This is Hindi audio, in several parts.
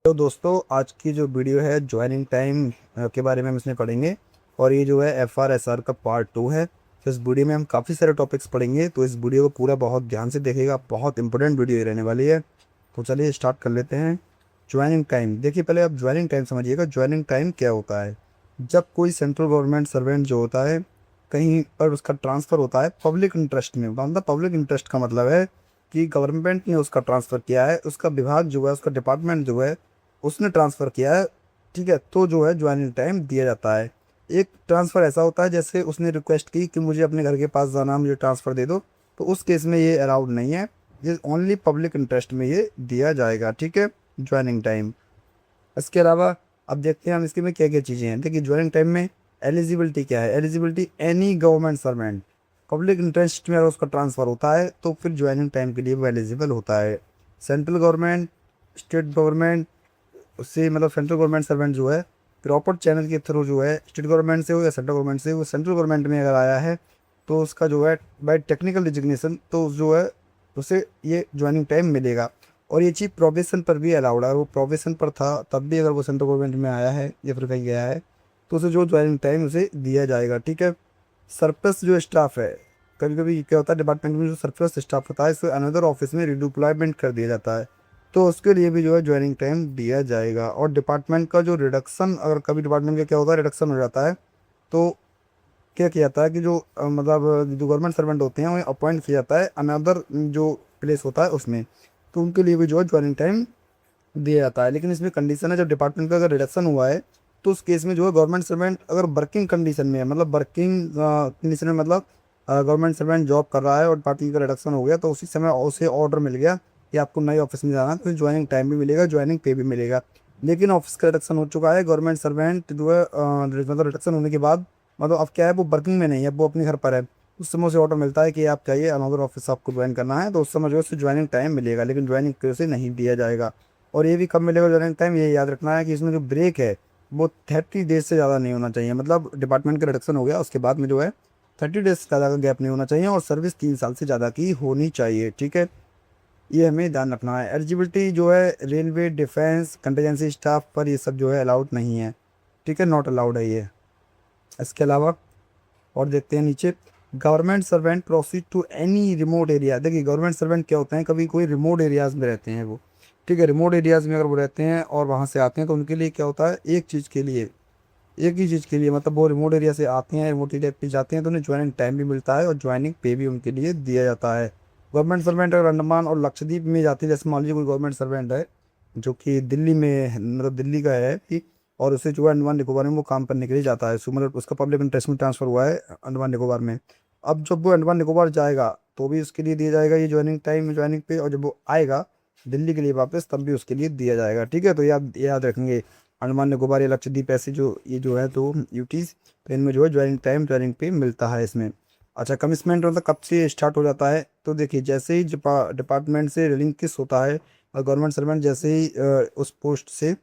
तो दोस्तों आज की जो वीडियो है ज्वाइनिंग टाइम के बारे में हम इसमें पढ़ेंगे। और ये जो है FR SR का पार्ट 2 है। तो इस वीडियो में हम काफ़ी सारे टॉपिक्स पढ़ेंगे, तो इस वीडियो को पूरा बहुत ध्यान से देखिएगा, बहुत इंपॉर्टेंट वीडियो रहने वाली है। तो चलिए स्टार्ट कर लेते हैं। ज्वाइनिंग टाइम देखिए, पहले आप ज्वाइनिंग टाइम समझिएगा। ज्वाइनिंग टाइम क्या होता है? जब कोई सेंट्रल गवर्नमेंट सर्वेंट जो होता है कहीं पर उसका ट्रांसफ़र होता है पब्लिक इंटरेस्ट में। मतलब पब्लिक इंटरेस्ट का मतलब है कि गवर्नमेंट ने उसका ट्रांसफ़र किया है, उसका विभाग जो है, उसका डिपार्टमेंट जो है उसने ट्रांसफ़र किया है। ठीक है, तो जो है ज्वाइनिंग टाइम दिया जाता है। एक ट्रांसफ़र ऐसा होता है जैसे उसने रिक्वेस्ट की कि मुझे अपने घर के पास जाना, मुझे ट्रांसफ़र दे दो, तो उस केस में ये अलाउड नहीं है। ये ओनली पब्लिक इंटरेस्ट में ये दिया जाएगा। ठीक है, ज्वाइनिंग टाइम। इसके अलावा अब देखते हैं हम इसके में क्या क्या चीज़ें हैं। देखिए ज्वाइनिंग टाइम में एलिजिबिलिटी क्या है। Eligibility, any government servant public interest में अगर उसका ट्रांसफ़र होता है तो फिर ज्वाइनिंग टाइम के लिए वो एलिजिबल होता है। सेंट्रल गवर्नमेंट, स्टेट गवर्नमेंट, उससे मतलब सेंट्रल गवर्नमेंट सर्वेंट जो है प्रॉपर चैनल के थ्रू जो है स्टेट गवर्नमेंट से हो या सेंट्रल गवर्नमेंट से, वो सेंट्रल गवर्नमेंट में अगर आया है तो उसका जो है बाय टेक्निकल डिजिग्नेशन तो जो है उसे ये ज्वाइनिंग टाइम मिलेगा। और ये चीज़ प्रोबेशन पर भी अलाउड है। वो प्रोबेशन पर था तब भी अगर वो सेंट्रल गवर्नमेंट में आया है या फिर कहीं गया है तो उसे जो ज्वाइनिंग टाइम उसे दिया जाएगा। ठीक है। सरप्लस जो स्टाफ है, कभी कभी क्या होता है डिपार्टमेंट में जो सरप्लस स्टाफ होता है इसे अनदर ऑफिस में रिडिप्लॉयमेंट कर दिया जाता है, तो उसके लिए भी जो है ज्वाइनिंग टाइम दिया जाएगा। और डिपार्टमेंट का जो रिडक्शन, अगर कभी डिपार्टमेंट का क्या होता है रिडक्शन हो जाता है तो क्या किया जाता है कि जो मतलब जो गवर्नमेंट सर्वेंट होते हैं उन्हें अपॉइंट किया जाता है अनदर जो प्लेस होता है उसमें, तो उनके लिए भी जो है ज्वाइनिंग टाइम दिया जाता है। लेकिन इसमें कंडीशन है, जब डिपार्टमेंट का अगर रिडक्शन हुआ है तो उस केस में जो है गवर्नमेंट सर्वेंट अगर वर्किंग कंडीशन में है, मतलब वर्किंग कंडीशन में मतलब गवर्नमेंट सर्वेंट जॉब कर रहा है और डिपार्टमेंट का रिडक्शन हो गया तो उसी समय उसे ऑर्डर मिल गया कि आपको नए ऑफिस में जाना है, तो ज्वाइनिंग टाइम भी मिलेगा, ज्वाइनिंग पे भी मिलेगा। लेकिन ऑफिस का रिडक्शन हो चुका है, गवर्नमेंट सर्वेंट जो है मतलब रिडक्शन होने के बाद मतलब अब क्या है वो वर्किंग में नहीं है, वो अपने घर पर है, उस समय उसे ऑर्डर मिलता है कि आप चाहिए अनदर ऑफिस आपको ज्वाइन करना है, तो उस समय जो है उसे ज्वाइनिंग टाइम मिलेगा, लेकिन ज्वाइनिंग पे उसे नहीं दिया जाएगा। और ये भी कब मिलेगा ज्वाइनिंग टाइम, ये याद रखना है कि इसमें जो ब्रेक है वो 30 डेज से ज़्यादा नहीं होना चाहिए। मतलब डिपार्टमेंट का रिडक्शन हो गया उसके बाद में जो है 30 डेज से ज़्यादा का गैप नहीं होना चाहिए और सर्विस 3 साल से ज़्यादा की होनी चाहिए। ठीक है, ये हमें ध्यान रखना है। एलिजिबिलिटी जो है रेलवे, डिफेंस, कंटीजेंसी स्टाफ पर ये सब जो है अलाउड नहीं है। ठीक है, नॉट अलाउड है ये। इसके अलावा और देखते हैं नीचे, government servant proceed to any remote area. देखिए गवर्नमेंट सर्वेंट क्या होते हैं, कभी कोई रिमोट एरियाज़ में रहते हैं वो। ठीक है, रिमोट एरियाज़ में अगर वो रहते हैं और वहाँ से आते हैं तो उनके लिए क्या होता है, एक चीज़ के लिए, एक ही चीज़ के लिए, मतलब वो रिमोट एरिया से आते हैं, रिमोट एरिया पे जाते हैं तो उन्हें ज्वाइनिंग टाइम भी मिलता है और ज्वाइनिंग पे भी उनके लिए दिया जाता है। गवर्नमेंट सर्वेंट अगर अंडमान और लक्षद्वीप में जाते हैं, जैसे मान लीजिए कोई गवर्नमेंट सर्वेंट है जो कि दिल्ली में मतलब दिल्ली का है कि, और उसे जो है अंडमान निकोबार में वो काम करने के लिए जाता है, सो मतलब उसका पब्लिक इंटरेस्ट में ट्रांसफ़र हुआ है अंडमान निकोबार में। अब जब वो अंडमान निकोबार जाएगा तो भी उसके लिए दिया जाएगा ये ज्वाइनिंग टाइम, ज्वाइनिंग पे, और जब वो आएगा दिल्ली के लिए वापस तब भी उसके लिए दिया जाएगा। ठीक है, तो याद याद रखेंगे अंडमान निकोबार या लक्षद्वीप ऐसे जो ये जो है तो यूटीज़, तो इनमें जो है ज्वाइनिंग टाइम ज्वाइनिंग पे मिलता है इसमें। अच्छा, कमिटमेंट मतलब कब से स्टार्ट हो जाता है, तो देखिए जैसे ही डिपार्टमेंट से रिलिंक्विश होता है और गवर्नमेंट सर्वेंट जैसे ही उस पोस्ट से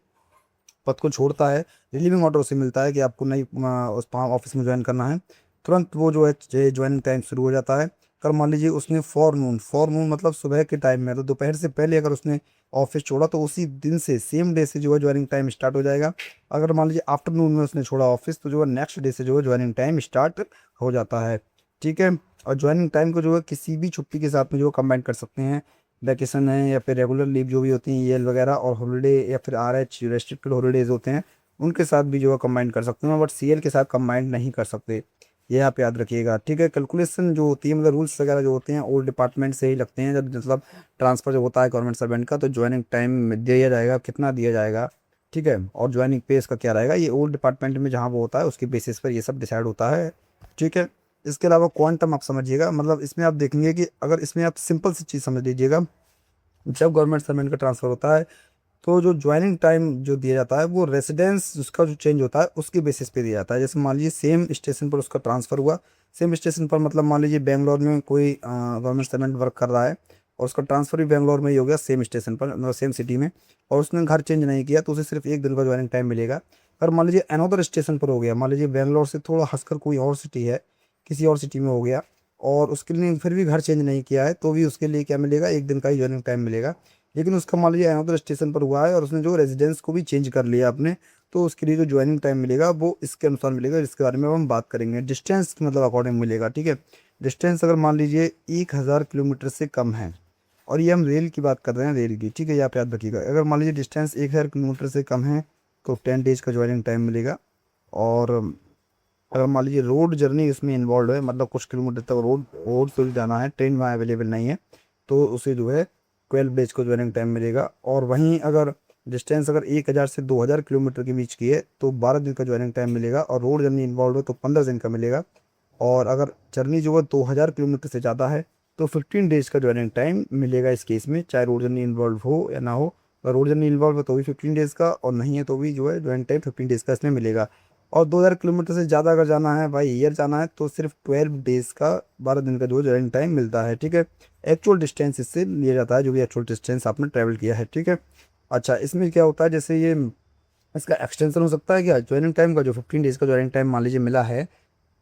पद को छोड़ता है, रिलीविंग ऑर्डर उसे मिलता है कि आपको नई उस ऑफिस में ज्वाइन करना है, तुरंत वो जो है ज्वाइनिंग टाइम शुरू हो जाता है। अगर मान लीजिए उसने फॉर नून मतलब सुबह के टाइम में, तो दोपहर से पहले अगर उसने ऑफिस छोड़ा तो उसी दिन से सेम डे से जो है ज्वाइनिंग टाइम स्टार्ट हो जाएगा। अगर मान लीजिए आफ्टरनून में उसने छोड़ा ऑफिस तो जो है नेक्स्ट डे से जो है ज्वाइनिंग टाइम स्टार्ट हो जाता है। ठीक है, और ज्वाइनिंग टाइम को जो है किसी भी छुट्टी के साथ में जो कंबाइन कर सकते हैं, वैकेशन है या फिर रेगुलर लीव जो भी होती हैं ईएल वगैरह, और हॉलीडे या फिर RH रेस्ट्रिक्टेड हॉलीडेज होते हैं उनके साथ भी जो है कंबाइन कर सकते हैं, बट CL के साथ कंबाइन नहीं कर सकते, ये आप याद रखिएगा। ठीक है, कैलकुलेशन जो होती है मतलब रूल्स वगैरह जो होते हैं ओल्ड डिपार्टमेंट से ही लगते हैं, जब मतलब ट्रांसफ़र जब होता है गवर्नमेंट सर्वेंट का तो ज्वाइनिंग टाइम दिया जाएगा, कितना दिया जाएगा। ठीक है, और ज्वाइनिंग पे इसका क्या रहेगा, ये ओल्ड डिपार्टमेंट में जहाँ वो होता है उसके बेसिस पर ये सब डिसाइड होता है। ठीक है, इसके अलावा क्वांटम आप समझिएगा, मतलब इसमें आप देखेंगे कि अगर इसमें आप सिंपल सी चीज़ समझ लीजिएगा, जब गवर्नमेंट सर्वेंट का ट्रांसफ़र होता है तो जो ज्वाइनिंग टाइम जो दिया जाता है वो रेसिडेंस उसका जो चेंज होता है उसके बेसिस पे दिया जाता है। जैसे मान लीजिए सेम स्टेशन पर उसका ट्रांसफ़र हुआ, सेम स्टेशन पर मतलब मान लीजिए बेंगलोर में कोई गवर्नमेंट सर्वेंट वर्क कर रहा है और उसका ट्रांसफ़र भी बेंगलोर में ही हो गया सेम स्टेशन पर, मतलब सेम सिटी में, और उसने घर चेंज नहीं किया तो उसे सिर्फ एक दिन का ज्वाइनिंग टाइम मिलेगा। अगर मान लीजिए अनदर स्टेशन पर हो गया, मान लीजिए बेंगलोर से थोड़ा हंसकर कोई और सिटी है, किसी और सिटी में हो गया और उसके लिए फिर भी घर चेंज नहीं किया है तो भी उसके लिए क्या मिलेगा, एक दिन का ही ज्वाइनिंग टाइम मिलेगा। लेकिन उसका मान लीजिए अनदर स्टेशन पर हुआ है और उसने जो रेजिडेंस को भी चेंज कर लिया अपने, तो उसके लिए जो ज्वाइनिंग टाइम मिलेगा वो इसके अनुसार मिलेगा, जिसके बारे में अब हम बात करेंगे। डिस्टेंस मतलब अकॉर्डिंग मिलेगा, ठीक है। डिस्टेंस अगर मान लीजिए 1000 किलोमीटर से कम है, और ये हम रेल की बात कर रहे हैं, रेल की, ठीक है, यहाँ पे याद रखिएगा। अगर मान लीजिए डिस्टेंस 1000 किलोमीटर से कम है तो 10 डेज का ज्वाइनिंग टाइम मिलेगा। और अगर मान लीजिए रोड जर्नी इसमें इन्वॉल्व है, मतलब कुछ किलोमीटर तक रोड रोड पे जाना है, ट्रेन वहाँ अवेलेबल नहीं है, तो उसे जो है 12 डेज को ज्वाइनिंग टाइम मिलेगा। और वहीं अगर डिस्टेंस अगर 1000 से 2000 किलोमीटर के बीच की है तो 12 दिन का ज्वाइनिंग टाइम मिलेगा, और रोड जर्नी इन्वॉल्व है तो 15 दिन का मिलेगा। और अगर जर्नी जो है 2000 किलोमीटर से ज़्यादा है तो 15 डेज का ज्वाइनिंग टाइम मिलेगा इस केस में, चाहे रोड जर्नी इन्वॉल्व हो या ना हो। अगर रोड जर्नी इन्वॉल्व है तो भी 15 डेज़ का, और नहीं है तो भी जो है ज्वाइनिंग टाइम 15 डेज़ का इसमें मिलेगा। और 2000 किलोमीटर से ज़्यादा अगर जाना है, बाई ईयर जाना है, तो सिर्फ 12 डेज़ का, 12 दिन का जो ज्वाइनिंग टाइम मिलता है, ठीक है। एक्चुअल डिस्टेंस इससे लिया जाता है, जो भी एक्चुअल डिस्टेंस आपने ट्रैवल किया है, ठीक है। अच्छा, इसमें क्या होता है, जैसे ये इसका एक्सटेंशन हो सकता है क्या ज्वाइनिंग टाइम का, जो 15 डेज़ का ज्वाइनिंग टाइम मान लीजिए मिला है,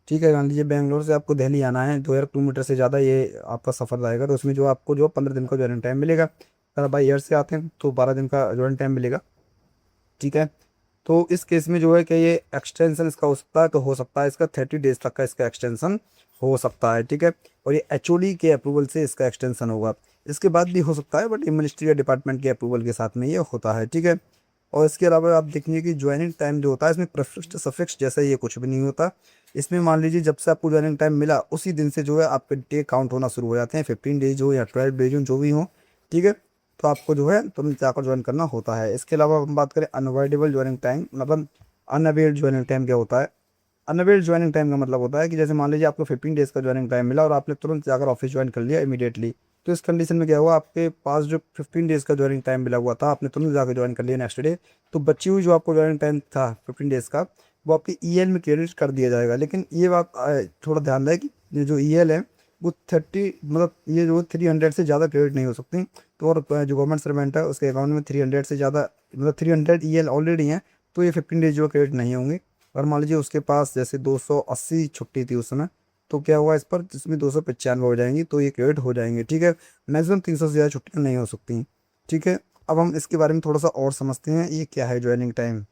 ठीक है। मान लीजिए बेंगलोर से आपको दिल्ली आना है, 2000 किलोमीटर से ज़्यादा ये आपका सफ़र रहेगा, तो उसमें जो आपको जो 15 दिन का ज्वाइनिंग टाइम मिलेगा। अगर बाई एयर से आते हैं तो 12 दिन का ज्वाइनिंग टाइम मिलेगा, ठीक है। तो इस केस में जो है कि ये एक्सटेंशन इसका हो सकता है, तो हो सकता है इसका 30 डेज तक का इसका एक्सटेंशन हो सकता है, ठीक है। और ये एचओडी के अप्रूवल से इसका एक्सटेंशन होगा। इसके बाद भी हो सकता है, बट ये मिनिस्ट्री या डिपार्टमेंट के अप्रूवल के साथ में ये होता है, ठीक है। और इसके अलावा आप देखेंगे कि ज्वाइनिंग टाइम जो होता है इसमें प्रीफिक्स सफिक्स जैसा ये कुछ भी नहीं होता। इसमें मान लीजिए जब से आपको ज्वाइनिंग टाइम मिला उसी दिन से जो है आपके डे काउंट होना शुरू हो जाते हैं, 15 डेज हो या 12 डेज हो, जो भी हो, ठीक है। तो आपको जो है तुरंत जाकर ज्वाइन करना होता है। इसके अलावा हम बात करें अनअवॉइडेबल ज्वाइनिंग टाइम, मतलब अनअवेल्ड ज्वाइनिंग टाइम क्या होता है। अनअवेल्ड ज्वाइनिंग टाइम का मतलब होता है कि जैसे मान लीजिए आपको 15 डेज़ का ज्वाइनिंग टाइम मिला और आपने तुरंत जाकर ऑफिस ज्वाइन कर लिया इमीडिएटली, तो इस कंडीशन में क्या हुआ, आपके पास जो 15 डेज़ का ज्वाइनिंग टाइम मिला हुआ था आपने तुरंत जाकर ज्वाइन कर लिया नेक्स्ट डे, तो बची हुई जो आपको ज्वाइनिंग टाइम था 15 डेज़ का, वो आपकी ईएल में क्रेडिट कर दिया जाएगा। लेकिन ये बात थोड़ा ध्यान रहे कि ये जो ईएल है वो 30, मतलब ये जो 300 से ज़्यादा क्रेडिट नहीं हो सकती। तो और जो गवर्नमेंट सर्वेंट है उसके अकाउंट में 300 से ज़्यादा, मतलब 300 ईएल ऑलरेडी हैं, तो ये 15 डेज जो क्रेडिट नहीं होंगे। और मान लीजिए उसके पास जैसे 280 छुट्टी थी उस समय, तो क्या हुआ इस पर, जिसमें 295 हो जाएंगी तो ये क्रेडिट हो जाएंगे, ठीक है। मैक्सिमम 300 से ज़्यादा छुट्टियाँ नहीं हो सकती, ठीक है। अब हम इसके बारे में थोड़ा सा और समझते हैं, ये क्या है ज्वाइनिंग टाइम।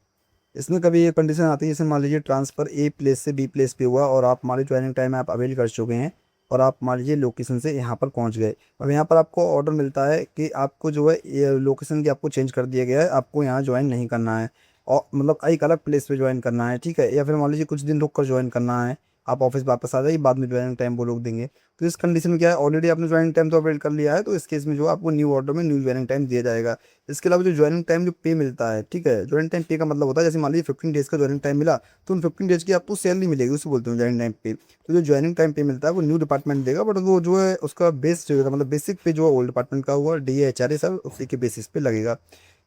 इसमें कभी ये कंडीशन आती है, जैसे मान लीजिए ट्रांसफ़र ए प्लेस से बी प्लेस पे हुआ और आप मान लीजिए ज्वाइनिंग टाइम आप अवेल कर चुके हैं, और आप मान लीजिए लोकेशन से यहाँ पर पहुँच गए। अब यहाँ पर आपको ऑर्डर मिलता है कि आपको जो है ये लोकेशन की आपको चेंज कर दिया गया है, आपको यहाँ ज्वाइन नहीं करना है, और मतलब एक अलग प्लेस पे ज्वाइन करना है, ठीक है। या फिर मान लीजिए कुछ दिन रुक कर ज्वाइन करना है, आप ऑफिस वापस आ जाइए, बाद में ज्वाइनिंग टाइम वो लोग देंगे। तो इस कंडीशन में क्या है, ऑलरेडी आपने ज्वाइनिंग टाइम तो अवेल कर लिया है, तो इस केस में जो आपको न्यू ऑर्डर में न्यू ज्वाइनिंग टाइम दिया जाएगा। इसके अलावा जो ज्वाइनिंग टाइम जो पे मिलता है, ठीक है, ज्वाइनिंग टाइम पे का मतलब होता है, जैसे मान लीजिए 15 डेज़ का ज्वाइनिंग टाइम मिला, तो उन 15 डेज़ की आपको सैलरी मिलेगी, उसे बोलते हैं ज्वाइनिंग टाइम पे। तो जो ज्वाइनिंग टाइम पे मिलता है वो न्यू डिपार्टमेंट देगा, बट वो जो है उसका बेस जो है, मतलब बेसिक पे जो है ओल्ड डिपार्टमेंट का हुआ डी एच आर ए सब उसी के बेसिस पे लगेगा,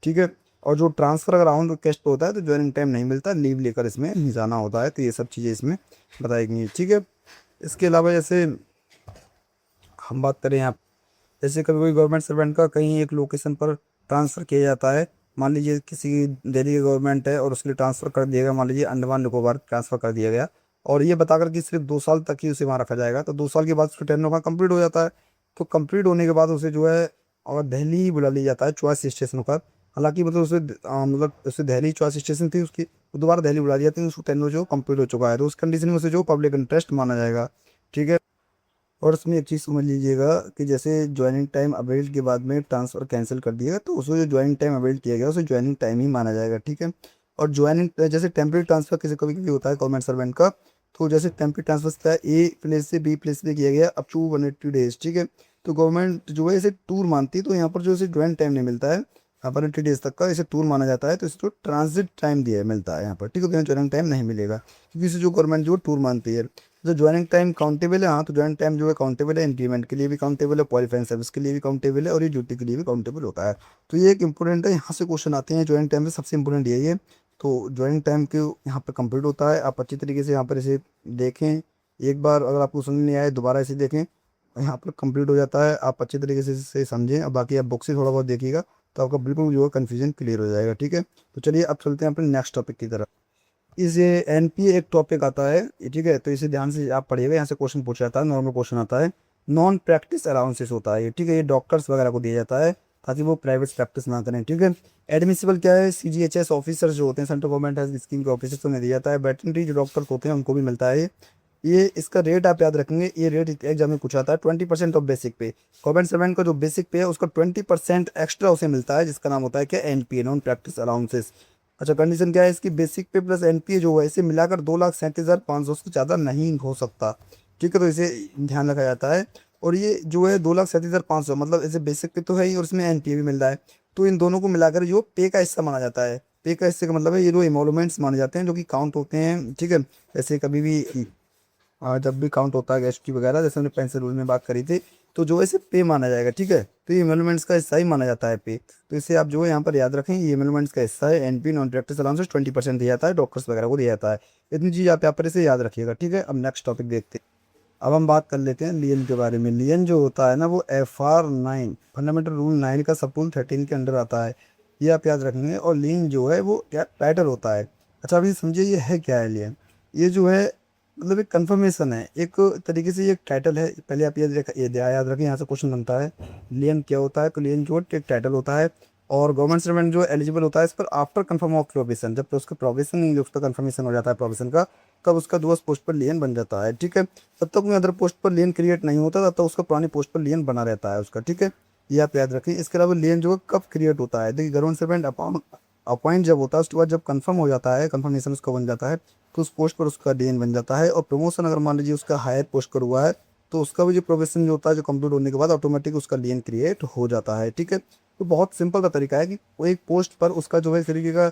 ठीक है। और जो ट्रांसफ़र अगर राउंड रिक्वेस्ट पे होता है तो ज्वाइनिंग टाइम नहीं मिलता, लीव लेकर इसमें जाना होता है। तो ये सब चीज़ें इसमें बताई गई हैं, ठीक है। इसके अलावा जैसे हम बात करें यहाँ, जैसे कभी कोई गवर्नमेंट सर्वेंट का कहीं एक लोकेशन पर ट्रांसफ़र किया जाता है, मान लीजिए किसी दिल्ली की गवर्नमेंट है और उसके लिए ट्रांसफ़र कर दिया गया, मान लीजिए अंडमान निकोबार ट्रांसफ़र कर दिया गया, और ये बताकर कि सिर्फ 2 साल तक ही उसे वहाँ रखा जाएगा, तो 2 साल के बाद उसका टेन्योर वहाँ कंप्लीट हो जाता है। तो कंप्लीट होने के बाद उसे जो है और दिल्ली बुला लिया जाता है चॉइस स्टेशन पर। हालांकि मतलब उसे मतलब उसे दिल्ली चॉइस स्टेशन थी उसकी, वो दोबारा दिल्ली बुला दिया जाती है, उसको टेन्योर जो कंप्लीट हो चुका है, तो उस कंडीशन में उसे जो पब्लिक इंटरेस्ट माना जाएगा, ठीक है। और उसमें एक चीज़ समझ लीजिएगा कि जैसे ज्वाइनिंग टाइम अवेल के बाद में ट्रांसफ़र कैंसिल कर दिएगा, तो उसको जो ज्वाइनिंग टाइम अवेल किया गया उसे ज्वाइनिंग टाइम ही माना जाएगा, ठीक है। और ज्वाइनिंग जैसे टेम्परेरी ट्रांसफ़र किसी कभी कभी होता है गवर्नमेंट सर्वेंट का, तो जैसे टेम्परेरी ट्रांसफ़र होता है ए प्लेस से बी प्लेस पे किया गया अप टू 180 डेज, ठीक है। तो गवर्नमेंट जो है इसे टूर मानती है, तो यहाँ पर जो इसे ज्वाइनिंग टाइम नहीं मिलता है 180 डेज तक का, इसे टूर माना जाता है, तो इसको ट्रांजिट टाइम दिया मिलता है यहाँ पर, ठीक है। ज्वाइनिंग टाइम नहीं मिलेगा क्योंकि इसे जो गवर्नमेंट जो टूर मानती है। जो ज्वाइनिंग टाइम काउंटेबल है, हाँ, तो ज्वाइनिंग टाइम जो है काउंटेबल है, इंक्रीमेंट के लिए भी काउंटेबल है, क्वालिफाइंग सर्विस के लिए भी काउंटेबल है, और ये ड्यूटी के लिए भी काउंटेबल होता है। तो ये एक इंपॉर्टेंट है, यहाँ से क्वेश्चन आते हैं ज्वाइनिंग टाइम से, सबसे इंपॉर्टेंट यही है। तो ज्वाइनिंग टाइम के यहाँ पर कंप्लीट होता है, आप अच्छी तरीके से यहाँ पर इसे देखें, एक बार अगर आपको समझ नहीं आए दोबारा इसे देखें, यहाँ पर कंप्लीट हो जाता है, आप अच्छी तरीके से इसे समझें। और बाकी आप बुक से थोड़ा बहुत देखिएगा तो आपका बिल्कुल जो है कन्फ्यूजन क्लियर हो जाएगा, ठीक है। तो चलिए अब चलते हैं अपने नेक्स्ट टॉपिक की तरफ। इस ये एनपीए एक टॉपिक आता है, ये ठीक है, तो इसे ध्यान से आप पढ़िएगा, यहाँ से क्वेश्चन पूछा जाता है, नॉर्मल क्वेश्चन आता है। नॉन प्रैक्टिस अलाउंसेस होता है ये, ठीक है, ये डॉक्टर्स वगैरह को दिया जाता है। ताकि वो प्राइवेट प्रैक्टिस ना करें, ठीक है। एडमिसिबल क्या है, CGHS ऑफिसर जो होते हैं, सेंट्रल गवर्नमेंट हेल्थ स्कीम के ऑफिसर, तो उन्हें दिया जाता है। वेटरनरी जो डॉक्टर्स होते हैं उनको भी मिलता है ये इसका रेट आप याद रखेंगे, ये रेट एग्जाम में पूछा था, 20% ऑफ बेसिक पे। गवर्नमेंट सर्वेंट का जो बेसिक पे है उसका 20% एक्स्ट्रा उसे मिलता है, जिसका नाम होता है क्या, NPA, नॉन प्रैक्टिस अलाउंसेस। अच्छा, कंडीशन क्या है इसकी, बेसिक पे प्लस NPA जो है इसे मिलाकर 2,37,500 से ज़्यादा नहीं हो सकता, ठीक है। तो इसे ध्यान रखा जाता है। और ये जो है 2,37,500, मतलब इसे बेसिक पे तो है ही और इसमें NPA भी मिल रहा है, तो इन दोनों को मिलाकर जो पे का हिस्सा माना जाता है। पे का हिस्से का मतलब है ये दो इमोलमेंट्स माने जाते हैं जो कि काउंट होते हैं, ठीक है। जैसे कभी भी जब भी काउंट होता है GST वगैरह, जैसे हमने पेंसिल रूल में बात करी थी, तो जो है इसे पे माना जाएगा, ठीक है। तो ये एमोलमेंट्स का हिस्सा ही माना जाता है पे। तो इसे आप जो है यहाँ पर याद रखें, ये एमोलमेंट्स का हिस्सा है। NP, नॉन प्रैक्टिस अलाउंसेस 20% दिया जाता है, डॉक्टर्स वगैरह को दिया जाता है। इतनी चीज़ आप यहाँ पर इसे याद रखिएगा, ठीक है। अब नेक्स्ट टॉपिक देखते हैं। अब हम बात कर लेते हैं लियन के बारे में। लियन जो होता है ना, वो FR9 फंडामेंटल रूल 9 का सब रूल 13 के अंडर आता है, ये आप याद रखेंगे। और लियन जो है वो क्या पैटर्न होता है। अच्छा, अभी समझिए ये है क्या है लियन। ये जो है मतलब एक कंफर्मेशन है, एक तरीके से ये एक टाइटल है। पहले आप ये याद रखें, यहाँ से क्वेश्चन बनता है लियन क्या होता है। तो लियन जो एक टाइटल होता है, और गवर्नमेंट सर्वेंट जो एलिजिबल होता है इस पर आफ्टर कंफर्म ऑफ प्रोविजन, जब तो उसका प्रोविजन, उस पर कंफर्मेशन हो जाता है प्रोविजन का, तब उसका दोस्त पोस्ट पर लियन बन जाता है, ठीक है। तब तक कोई अदर पोस्ट पर लियन क्रिएट नहीं होता, तब तक उसका पुरानी पोस्ट पर लियन बना रहता है उसका, ठीक है। ये आप याद रखें। इसके अलावा लियन जो है कब क्रिएट होता है, देखिए गवर्नमेंट सर्वेंट अपॉइंट जब होता है उसके बाद जब कंफर्म हो जाता है, कंफर्मेशन उसका बन जाता है, तो उस पोस्ट पर उसका लियन बन जाता है। और प्रमोशन अगर मान लीजिए उसका हायर पोस्ट पर हुआ है, तो उसका भी जो प्रोफेशन जो होता है, जो कंप्लीट होने के बाद ऑटोमेटिक उसका लियन क्रिएट हो जाता है, ठीक है। तो बहुत सिंपल सा तरीका है कि वो एक पोस्ट पर उसका जो है इस तरीके का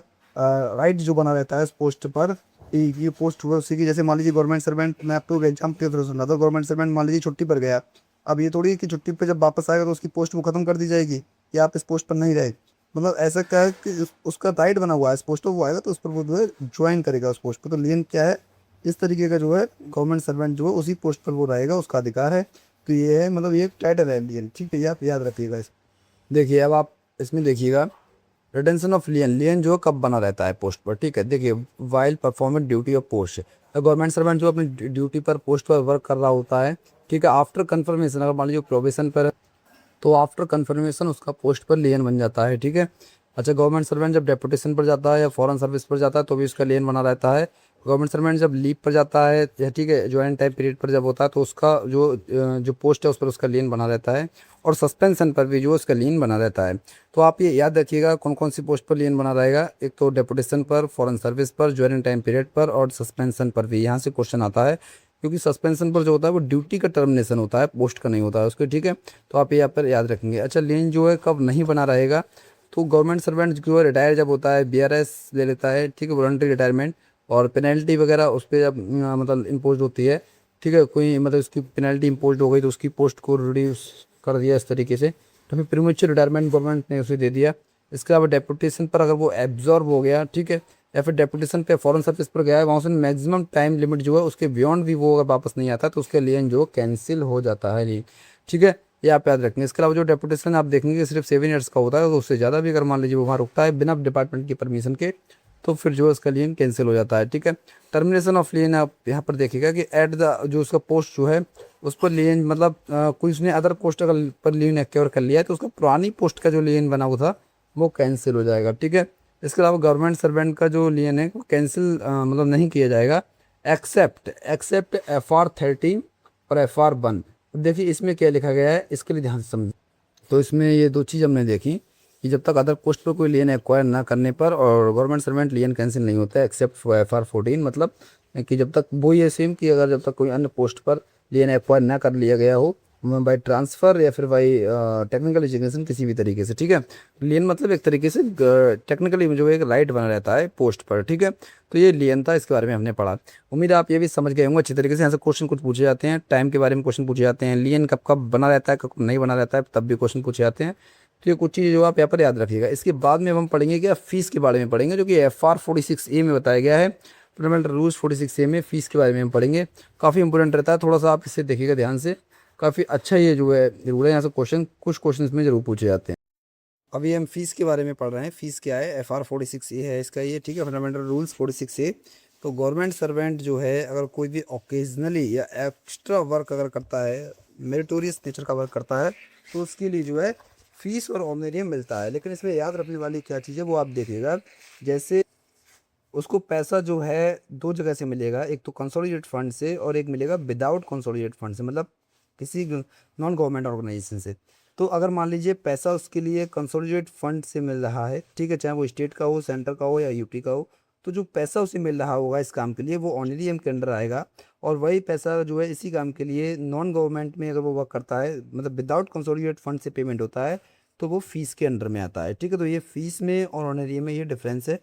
राइट जो बना रहता है उस पोस्ट पर। ये पोस्ट हुआ उसी की, जैसे मान लीजिए गवर्नमेंट सर्वेंट, मैं आपको एग्जाम के थ्रू सुना था, गवर्नमेंट सर्वेंट मान लीजिए छुट्टी पर गया। अब ये थोड़ी है कि छुट्टी पे जब वापस आएगा तो उसकी पोस्ट वो खत्म कर दी जाएगी कि आप इस पोस्ट पर नहीं रहे। मतलब ऐसा क्या है कि उसका राइट बना हुआ है इस पोस्ट पर, वो आएगा तो उस पर वो जो है ज्वाइन करेगा उस पोस्ट पर। तो लियन क्या है, इस तरीके का जो है गवर्नमेंट सर्वेंट जो है उसी पोस्ट पर वो रहेगा, उसका अधिकार है। तो ये है, मतलब ये एक टाइटल है लियन, ठीक है। ये आप याद रखिएगा इस। देखिए अब आप इसमें देखिएगा, रिटेंशन ऑफ लियन, लियन जो कब बना रहता है पोस्ट पर, ठीक है। देखिए while performant duty of post, government servant जो अपनी ड्यूटी पर पोस्ट पर वर्क कर रहा होता है, ठीक है, आफ्टर कंफर्मेशन, अगर मान लीजिए प्रोबेशन पर है, तो आफ्टर कंफर्मेशन उसका पोस्ट पर लियन बन जाता है, ठीक है। अच्छा, गवर्नमेंट सर्वेंट जब डेपुटेशन पर जाता है या फॉरेन सर्विस पर जाता है तो भी उसका लियन बना रहता है। गवर्नमेंट सर्वेंट जब लीव पर जाता है या ठीक है ज्वाइंट टाइम पीरियड पर जब होता है तो उसका जो पोस्ट है उस पर उसका लियन बना रहता है। और सस्पेंशन पर भी जो उसका लियन बना रहता है। तो आप ये याद रखिएगा कौन कौन सी पोस्ट पर लियन बना रहेगा, एक तो डेपुटेशन पर, फॉरेन सर्विस पर, ज्वाइंट टाइम पीरियड पर, और सस्पेंशन पर भी यहाँ से क्वेश्चन आता है, क्योंकि सस्पेंशन पर जो होता है वो ड्यूटी का टर्मिनेशन होता है, पोस्ट का नहीं होता है उसके, ठीक है। तो आप ये यहाँ पर याद रखेंगे। अच्छा, लियन जो है कब नहीं बना रहेगा, तो गवर्नमेंट सर्वेंट जो है रिटायर जब होता है, BRS ले लेता है, ठीक है, वॉलंटरी रिटायरमेंट, और पेनल्टी वगैरह उस पर जब मतलब इम्पोज होती है, ठीक है, कोई मतलब उसकी पेनल्टी इम्पोज हो गई तो उसकी पोस्ट को रिड्यूस कर दिया इस तरीके से, तो फिर प्रीमेच्योर रिटायरमेंट गवर्नमेंट ने उसे दे दिया। इसके अलावा डेपुटेशन पर अगर वो एब्जॉर्ब हो गया, ठीक है, या फिर डेपुटेशन पे फॉरेन सर्विस पर गया है, वहाँ से मैक्सिमम टाइम लिमिट जो है उसके बियॉन्ड भी वो अगर वापस नहीं आता तो उसके लियन जो कैंसिल हो जाता है, नहीं, ठीक है। ये आप याद रखेंगे। इसके अलावा जो डेपुटेशन आप देखेंगे कि सिर्फ 7 ईयर्स का होता है, तो उससे ज़्यादा भी अगर मान लीजिए वो वहाँ रुकता है बिना डिपार्टमेंट की परमिशन के, तो फिर जो उसका लियन कैंसिल हो जाता है, ठीक है। टर्मिनेशन ऑफ लियन आप यहाँ पर देखिएगा कि एट द जो उसका पोस्ट जो है उस पर लियन मतलब कोई उसने अदर पोस्ट अगर पर लियन एक्योर कर लिया है तो उसका पुरानी पोस्ट का जो लियन बना हुआ था वो कैंसिल हो जाएगा, ठीक है। इसके अलावा गवर्नमेंट सर्वेंट का जो लियन है वो कैंसिल मतलब नहीं किया जाएगा, एक्सेप्ट FR13 और FR1। देखिए इसमें क्या लिखा गया है, इसके लिए ध्यान से समझ। तो इसमें ये दो चीज़ हमने देखी कि जब तक अदर पोस्ट पर कोई लियन एक्वायर ना करने पर और गवर्नमेंट सर्वेंट लियन कैंसिल नहीं होता है, एक्सेप्ट FR14, मतलब कि जब तक वो ये सेम कि अगर जब तक कोई अन्य पोस्ट पर लियन एक्वायर ना कर लिया गया हो बाई ट्रांसफ़र या फिर बाई टेक्निकल रिजिग्नेशन किसी भी तरीके से, ठीक है। लियन मतलब एक तरीके से टेक्निकली जो एक राइट बना रहता है पोस्ट पर, ठीक है। तो ये लियन था, इसके बारे में हमने पढ़ा। उम्मीद है आप ये भी समझ गए होंगे अच्छी तरीके से। यहाँ से क्वेश्चन कुछ पूछे जाते हैं, टाइम के बारे में क्वेश्चन पूछे जाते हैं, लियन कब कब बना रहता है, कब नहीं बना रहता है, तब भी क्वेश्चन पूछे जाते हैं। तो ये कुछ चीज़ें जो आप यहाँ पर याद रखिएगा। इसके बाद में हम पढ़ेंगे क्या, फीस के बारे में पढ़ेंगे, जो कि FR46A में बताया गया है। फंडामेंटल रूल्स 46A में फीस के बारे में हम पढ़ेंगे। काफ़ी इंपॉर्टेंट रहता है, थोड़ा सा आप इसे देखिएगा ध्यान से। काफ़ी अच्छा ये जो है रूल है, यहाँ से कुछ क्वेश्चन में जरूर पूछे जाते हैं। अभी हम फीस के बारे में पढ़ रहे हैं। फीस क्या है, FR46A है इसका ये, ठीक है, फंडामेंटल रूल्स 46A। तो गवर्नमेंट सर्वेंट जो है अगर कोई भी ओकेजनली या एक्स्ट्रा वर्क अगर करता है, मेरिटोरियस नेचर का वर्क करता है, तो उसके लिए जो है फीस और ऑनरेरियम मिलता है। लेकिन इसमें याद रखने वाली क्या चीज़ है वो आप देखिएगा, जैसे उसको पैसा जो है दो जगह से मिलेगा, एक तो कंसोलिडेटेड फंड से और एक मिलेगा विदाउट कंसोलिडेटेड फंड से, मतलब किसी नॉन गवर्नमेंट ऑर्गेनाइजेशन से। तो अगर मान लीजिए पैसा उसके लिए कंसोलिडेटेड फंड से मिल रहा है, ठीक है, चाहे वो स्टेट का हो, सेंटर का हो या यूटी का हो, तो जो पैसा उसे मिल रहा होगा इस काम के लिए वो ऑनरेरियम के अंडर आएगा। और वही पैसा जो है इसी काम के लिए नॉन गवर्नमेंट में अगर वो वर्क करता है, मतलब विदाउट कंसोलिडेटेड फंड से पेमेंट होता है, तो वो फीस के अंडर में आता है। ठीक है, तो ये फीस में और ऑनरेरियम में ये डिफरेंस है।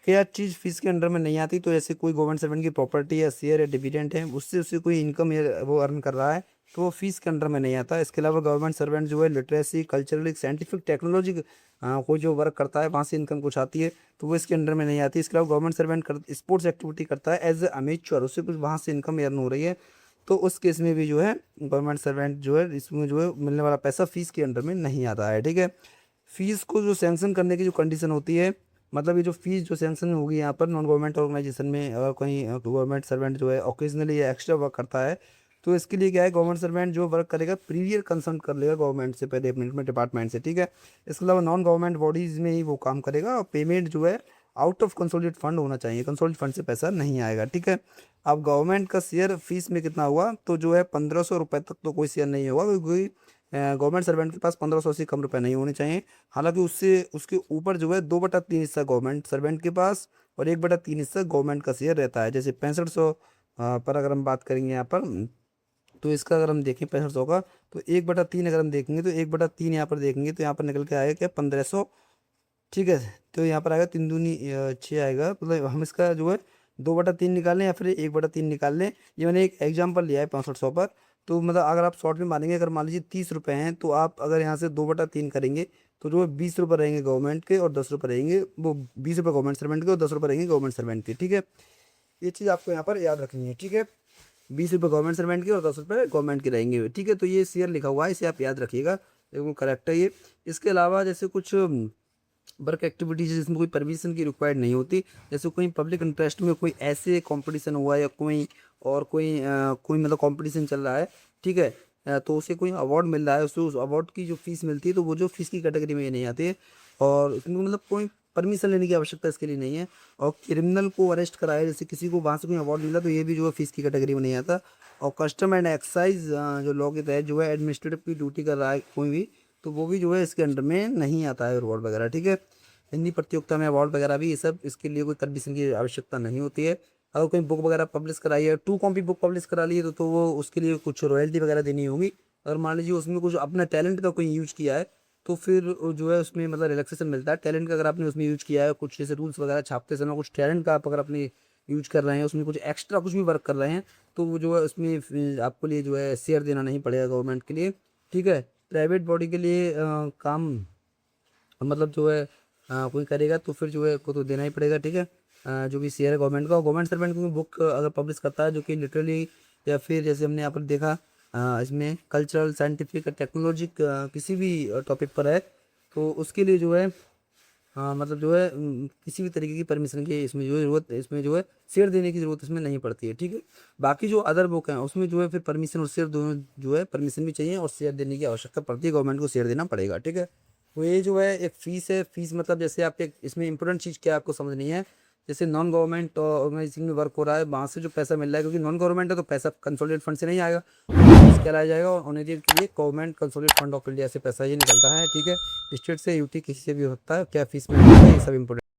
क्या चीज़ फीस के अंडर में नहीं आती, तो जैसे कोई गवर्नमेंट सर्वेंट की प्रॉपर्टी या शेयर या डिविडेंड है, उससे उससे कोई इनकम वो अर्न कर रहा है, तो वो फीस के अंडर में नहीं आता। इसके अलावा गवर्नमेंट सर्वेंट जो है लिटरेसी, कल्चरल, साइंटिफिक, टेक्नोलॉजी कोई जो वर्क करता है वहाँ से इनकम कुछ आती है, तो वो इसके अंडर में नहीं आती। इसके अलावा गवर्नमेंट सर्वेंट स्पोर्ट्स एक्टिविटी करता है एज ए अमेच्योर, उससे कुछ वहाँ से इनकम अर्न हो रही है, तो उस केस में भी जो है गवर्नमेंट सर्वेंट जो है इसमें जो है मिलने वाला पैसा फीस के अंडर में नहीं आता है। ठीक है, फीस को जो सैंक्शन करने की जो कंडीशन होती है, मतलब ये जो फीस जो सैंक्शन होगी यहाँ पर नॉन गवर्नमेंट ऑर्गेनाइजेशन में, अगर कोई गवर्नमेंट सर्वेंट जो है ओकेजनली या एक्स्ट्रा वर्क करता है, तो इसके लिए क्या है, गवर्नमेंट सर्वेंट जो वर्क करेगा प्रीवियर कंसल्ट कर लेगा गवर्नमेंट से, पहले अपने डिपार्टमेंट से। ठीक है, इसके अलावा नॉन गवर्नमेंट बॉडीज़ में ही वो काम करेगा और पेमेंट जो है आउट ऑफ कंसोलिडेटेड फंड होना चाहिए, कंसोलिडेटेड फंड से पैसा नहीं आएगा। ठीक है, अब गवर्नमेंट का शेयर फीस में कितना हुआ, तो जो है 1500 रुपये तक तो कोई शेयर नहीं होगा, क्योंकि गवर्नमेंट सर्वेंट के पास 1500 से कम रुपए नहीं होने चाहिए। हालांकि उससे उसके ऊपर जो है 2/3 हिस्सा गवर्नमेंट सर्वेंट के पास और 1/3 हिस्सा गवर्नमेंट का शेयर रहता है। जैसे 6500 पर अगर हम बात करेंगे यहाँ पर, तो इसका अगर हम देखें 6500 का, तो 1/3 अगर हम देखेंगे तो 1/3 यहाँ पर देखेंगे तो यहाँ पर निकल के आएगा क्या, 1500। ठीक है, तो यहाँ पर आएगा 3 दूनी 6 आएगा, मतलब हम इसका जो है 2/3 निकाल लें या फिर 1/3 निकाल लें। ये मैंने एक एग्जाम्पल लिया है 6500 पर। तो मतलब अगर आप शॉर्ट में मानेंगे, अगर मान लीजिए 30 रुपये हैं, तो आप अगर यहाँ से 2/3 करेंगे तो जो है 20 रुपये रहेंगे गवर्नमेंट के और 10 रुपये रहेंगे, वो 20 रुपये गवर्नमेंट सर्वेंट के और 10 रुपये रहेंगे गवर्नमेंट सर्वेंट के। ठीक है, ये चीज़ आपको यहाँ पर याद रखनी है। ठीक है, 20 रुपये गवर्नमेंट सर्वेंट के और 10 रुपये गवर्नमेंट के रहेंगे। ठीक है, तो ये शेयर लिखा हुआ है, इसे आप याद रखिएगा, बिल्कुल करेक्ट है ये। इसके अलावा जैसे कुछ वर्क एक्टिविटीज जिसमें कोई परमिशन की रिक्वायर्ड नहीं होती, जैसे कोई पब्लिक इंटरेस्ट में कोई ऐसे कंपटीशन हुआ या कोई और कोई मतलब कंपटीशन चल रहा है, ठीक है, तो उसे कोई अवार्ड मिल रहा है, उससे उस अवार्ड की जो फीस मिलती है, तो वो जो फीस की कैटेगरी में ये नहीं आती है, और इसमें मतलब कोई परमिशन लेने की आवश्यकता इसके लिए नहीं है। और क्रिमिनल को अरेस्ट कराया, जैसे किसी को वहाँ से कोई अवार्ड मिला, तो ये भी जो है फीस की कैटेगरी में नहीं आता। और कस्टम एंड एक्साइज जो लॉ के तहत जो है एडमिनिस्ट्रेटिव की ड्यूटी कर रहा है कोई भी, तो वो भी जो है इसके अंडर में नहीं आता है अवार्ड वगैरह। ठीक है, हिंदी प्रतियोगिता में अवार्ड वगैरह भी, ये सब इसके लिए कोई परमिशन की आवश्यकता नहीं होती है। अगर कोई बुक वगैरह पब्लिश कराई है, 2 कॉपी बुक पब्लिश करा ली है, तो वो उसके लिए कुछ रॉयल्टी वगैरह देनी होगी। अगर मान लीजिए उसमें कुछ अपना टैलेंट का कोई यूज किया है, तो फिर जो है उसमें मतलब रिलैक्सेशन मिलता है। टैलेंट का अगर आपने उसमें यूज किया है, कुछ जैसे रूल्स वगैरह छापते समय कुछ टैलेंट का आप अगर अपने यूज कर रहे हैं, उसमें कुछ एक्स्ट्रा कुछ भी वर्क कर रहे हैं, तो वो जो है उसमें आपको लिए जो है शेयर देना नहीं पड़ेगा गवर्नमेंट के लिए। ठीक है, प्राइवेट बॉडी के लिए काम मतलब जो है कोई करेगा तो फिर जो है को तो देना ही पड़ेगा। ठीक है, जो भी शेयर है गवर्नमेंट का, गवर्नमेंट सर्वेंट कोई बुक अगर पब्लिश करता है जो कि लिटरली या फिर जैसे हमने यहाँ पर देखा इसमें कल्चरल, साइंटिफिक, टेक्नोलॉजिक किसी भी टॉपिक पर है, तो उसके लिए जो है मतलब जो है किसी भी तरीके की परमिशन की इसमें जो जरूरत, इसमें जो है शेयर देने की ज़रूरत इसमें नहीं पड़ती है। ठीक है, बाकी जो अदर बुक हैं उसमें जो है फिर परमिशन और शेयर दोनों जो है परमिशन भी चाहिए और शेयर देने की आवश्यकता पड़ती है, गवर्नमेंट को शेयर देना पड़ेगा। ठीक है, तो ये जो है एक फ़ीस है। फीस मतलब जैसे आपके इसमें इंपॉर्टेंट चीज़ क्या आपको समझनी है, जैसे नॉन गवर्नमेंट ऑर्गेनाइजेशन में वर्क हो रहा है, वहाँ से जो पैसा मिल रहा है, क्योंकि नॉन गवर्नमेंट है तो पैसा कंसोलिडेटेड फंड से नहीं आएगा, फीस कहलाया जाएगा, और ऑनरेरियम के लिए government consolidated fund of India से पैसा ये निकलता है। ठीक है, स्टेट से, यूटी किसी से भी होता है, क्या फीस में होता है, ये सब इंपॉर्टेंट